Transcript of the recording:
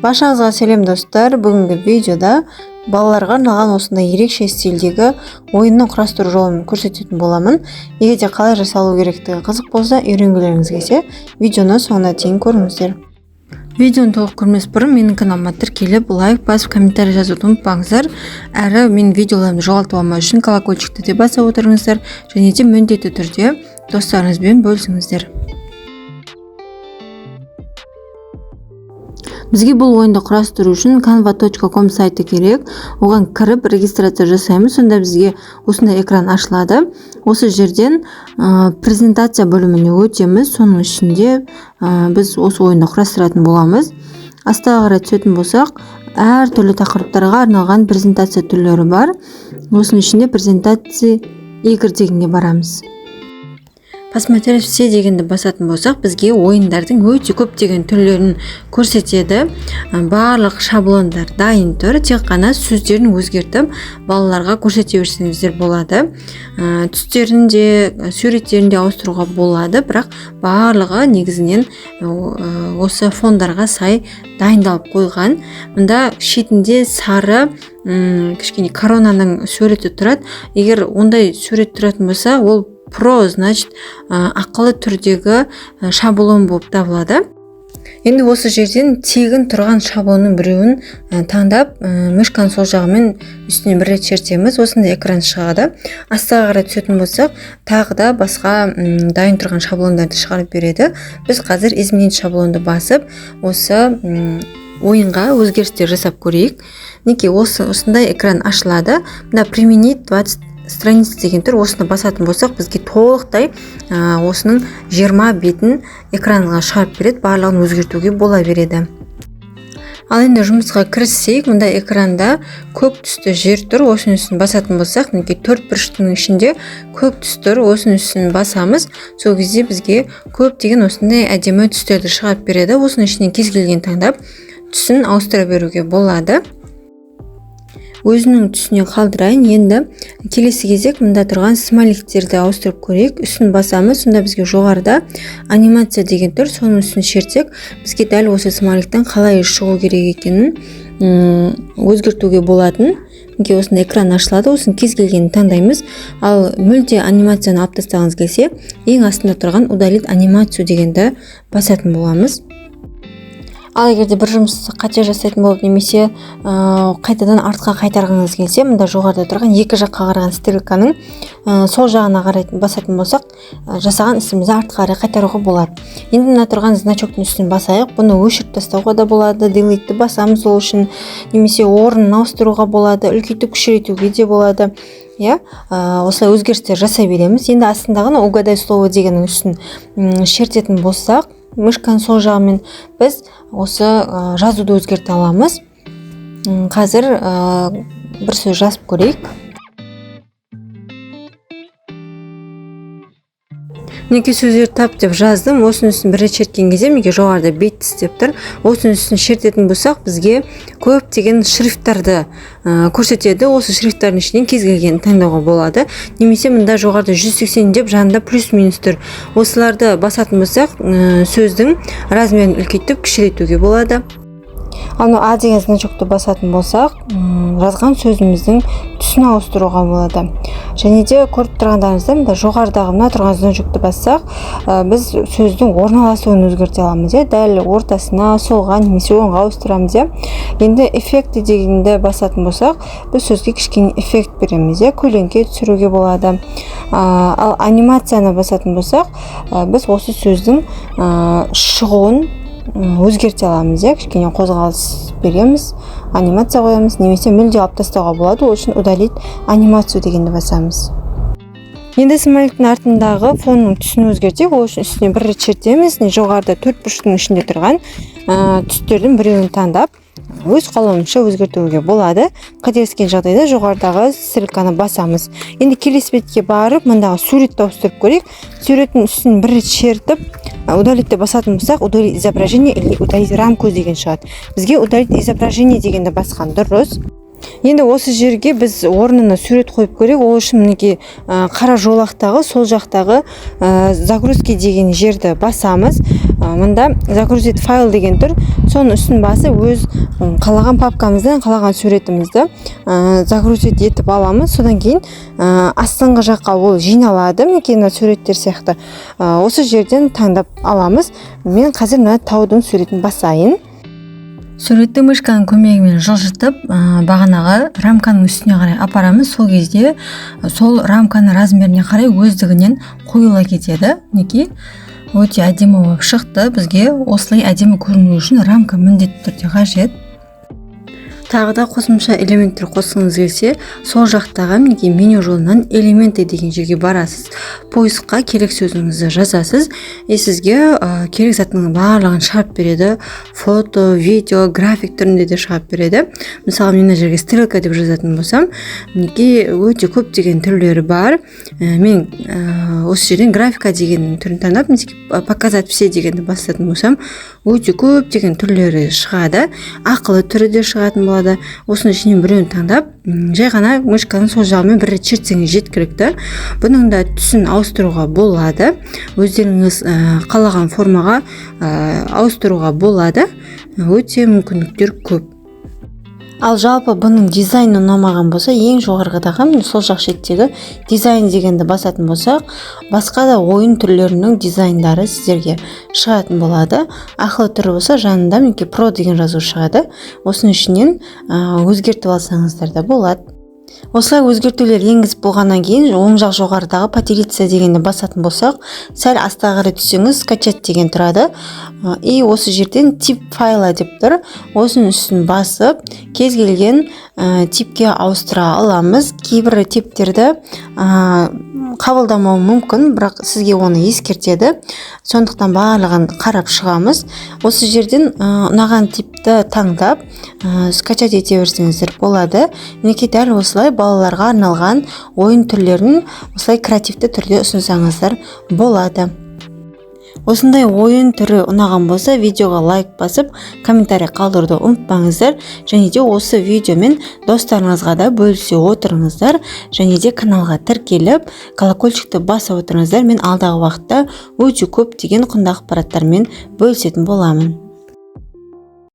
Баршаңызға сәлем достар. Бүгінгі видеода балаларға арналған осындай ерекше стильдегі ойынның құрастыру жолын көрсететін боламын. Егер де қалай жасалу керектігі қызық болса, үйренгілеріңіз келсе, видеоны соңына дейін көріңіздер. Видеоны толық көрмес бұрын менің каналыма тіркеліп, лайк басып, комментарий жазуды ұмытпаңыздар. Әрі менің видеоларымды жоғалтып алмау үшін колокольчикті де басып отырыңыздар, және де міндетті түрде достарыңызбен бөлісіңіздер. Бізге бұл ойынды құрастыру үшін canva.com сайты керек. Оған кіріп регистрация жасаймыз. Сонда бізге осындай экран ашылады. Осы жерден презентация бөліміне өтеміз. Соның ішінде біз осы ойынды құрастыратын боламыз. Астыға қарай түсетін болсақ, әр түрлі тақырыптарға арналған презентация түрлері бар. Осының ішінде презентация игр дегенге барамыз. Посмотреть все дегенді басатын болсақ, бізге ойындардың өте көп деген түрлерін көрсетеді. Барлық шаблондар дайын тұр, тек қана сөздерін өзгертіп балаларға көрсете берсеңіздер болады. Түстерін де, суреттерін де ауыстыруға болады, бірақ барлығы негізінен осы фондарға сай дайындалып қойған. Мұнда шетінде сары кішкене коронаның суреті тұрады. Егер ондай сурет тұратын болса, ол Pro, значит, ақылы түрдегі шаблон болып табылады. Енді осы жерден тегін тұрған шаблонның біреуін таңдап, мышканың сол жағымен үстіне бір рет шертеміз. Осындай экран шығады. Астыға қарай түсетін болсақ, тағы да басқа дайын тұрған шаблондарды шығарып береді. Біз қазір изменить шаблонды басып, осы ойынға өзгерістер жасап көрейік. Неке осындай экран ашылады. Мына применить 20 страниц деген тұр. Осыны басатын болсақ, бізге толықтай осының 20 бетін экранға шығарып береді. Барлығын өзгертуге бола береді. Ал енді жұмысқа кіріссек, мұнда экранда көк түсті жер тұр. Осының үстін басатын болсақ, неге 4 бұрыштың ішінде көк түс тұр. Осының үстін басамыз. Сол кезде бізге көп деген осындай әдемі түстерді шығарып береді. Осының ішінен кез келген таңдап түсін ауыстыра беруге болады. Өзінің түсіне қалдырайын. Енді келесі кезек мұнда тұрған смайликтерді ауыстырып көрейік. Үстін басамыз. Сонда бізге жоғарыда анимация деген тұр. Соның үстін шертсек, бізге дәл осы смайликтен қалай шығу керек екенін өзгертуге болатын. Неге осында экран ашылады. Осын кез келгенін таңдаймыз. Ал мүлде анимацияны алып тастағыңыз келсе, ең астында тұрған удалить анимацию дегенді басатын боламыз. Ал егерде бір жұмысты қате жасайтын болып, немесе қайтадан артқа қайтарғыңыз келсе, мұнда жоғарыда тұрған екі жаққа қараған стрелканың сол жағына қарай басатын болсақ, жасаған ісімізді артқа қарай қайтаруға болады. Енді мына тұрған значоктың үстін басайық. Бұны өшіріп тастауға да болады, делетті басамыз ол үшін, немесе орнын ауыстыруға болады, үлкейтіп кішірейтуге де болады. Осылай өзгерістер жасай береміз. Енді астындағы угадай слово дегеннің үстін шертетін болсақ, мышканың сол жағымен біз осы жазуды өзгерте аламыз. Қазір бір сөз жазып көрейік. Неке сөздер тап деп жаздым. Осының үстін бір рет шерткен кезде неге жоғарыда бет деп тұр. Осының үстін шертетін болсақ, бізге көп деген шрифттарды көрсетеді. Осы шрифттардың ішінен кез келген таңдауға болады. Немесе мұнда жоғарыда 180 деп жанында плюс-минус тұр. Осыларды басатын болсақ, сөздің размерін үлкейтіп кішірейтуге болады. Ал А деген значокты басатын болсақ, жазған сөзіміздің түсін ауыстыруға болады. Және де көріп тұрғандарыңызда, мұнда жоғарыдағы мына тұрған значокты бассақ, біз сөздің орналасуын өзгерте аламыз. Дәл ортасына, солға немесе оңға ауыстырамыз. Енді эффекті дегенді басатын болсақ, біз сөзге кішкене эффект береміз. Көлеңке түсіруге болады. Ал анимацияны басатын болсақ, біз осы сөздің шығуын өзгерте аламыз. Кішкене қозғалыс береміз, анимация қоямыз, немесе мүлде алып тастауға болады. Ол үшін удалить анимацию дегенді басамыз. Енді смайликтің артындағы фонның түсін өзгертейік. Ол үшін үстіне бір рет шертеміз. Жоғарыда 4 бұрыштың ішінде тұрған түстердің біреуін таңдап, өз қалауымызша өзгертуге болады. Қателескен жағдайда жоғарыдағы стрелканы басамыз. Енді келесі бетке барып, мұндағы суретті ауыстырып көрейік. Суреттің үстін бір рет шертіп, удалитті басатын болсақ, удалить изображение или удалить рамку деген шығады. Бізге удалить изображение дегенді басқан дұрыс. Енді осы жерге біз орнына сурет қойып көрейік. Ол үшін мінекей қара жолақтағы сол жақтағы загрузки деген жерді басамыз. мында загрузить файл деген тұр. Соның үстін басып өз қалаған папкамыздан қалаған суретімізді загрузить етіп аламыз. Содан кейін астыңғы жаққа ол жиналады. Мінекей мына суреттер сияқты. Осы жерден таңдап аламыз. Мен қазір мына таудың суретін басайын. Суретті мышканың көмегімен жылжытып, бағанағы рамканың үстіне қарай апарамыз. Сол кезде сол рамканың размеріне қарай өздігінен қойыла кетеді. Мінекей өте әдемі болып шықты. Бізге осылай әдемі көріну үшін рамка міндетті түрде қажет. Тағы да қосымша элементтер қосқыңыз келсе, сол жақтағы мінекей меню жолынан элементы деген жерге барасыз. Поискқа керек сөзіңізді жазасыз. Сізге керек заттың барлығын шығарып береді. Фото, видео, график түрінде де шығарып береді. Мысалы, мен мына жерге стрелка деп жазатын болсам, мінекей өте көп деген түрлері бар. Мен осы жерден графика деген түрін таңдап, показать все дегенді басатын болсам, өте көп деген түрлері шығады. Ақылы түрі де шығатын болады. Осының ішінен біреуін таңдап, жай ғана мышканың сол жағымен бір рет шертсеңіз жеткілікті. Бұның да түсін ауыстыруға болады. Өздеріңіз қалаған формаға ауыстыруға болады. Өте мүмкіндіктер көп. Ал жалпы бұның дизайны ұнамаған болса, ең жоғарғыдағы сол жақ шеттегі дизайн дегенді басатын болсақ, басқа да ойын түрлерінің дизайндары сіздерге шығатын болады. Ақылы түрі болса, жанында мінекей про деген жазу шығады. Осының ішінен өзгертіп алсаңыздар да болады. Осылай өзгертулер енгізіп болғаннан кейін оң жақ жоғарыдағы поделиться дегенді басатын болсақ, сәл астыға қарай түссеңіз скачать деген тұрады. И осы жерден тип файла деп тұр. Осының үстін басып, кез келген типке ауыстыра аламыз. Кейбір типтерді қабылдамау мүмкін, бірақ сізге оны ескертеді. Сондықтан барлығын қарап шығамыз. Осы жерден ұнаған типті таңдап скачать ете берсеңіздер болады. Мінекей дәл осылай балаларға арналған ойын түрлерін осылай креативті түрде ұсынсаңыздар болады. Осындай ойын түрі ұнаған болса, видеоға лайк басып, комментарий қалдыруды ұмытпаңыздар. Және де осы видеомен достарыңызға да бөлісе отырыңыздар. Және де каналға тіркеліп, колокольчикті басып отырыңыздар. Мен алдағы уақытта өте көп деген құнды ақпараттармен бөлісетін боламын.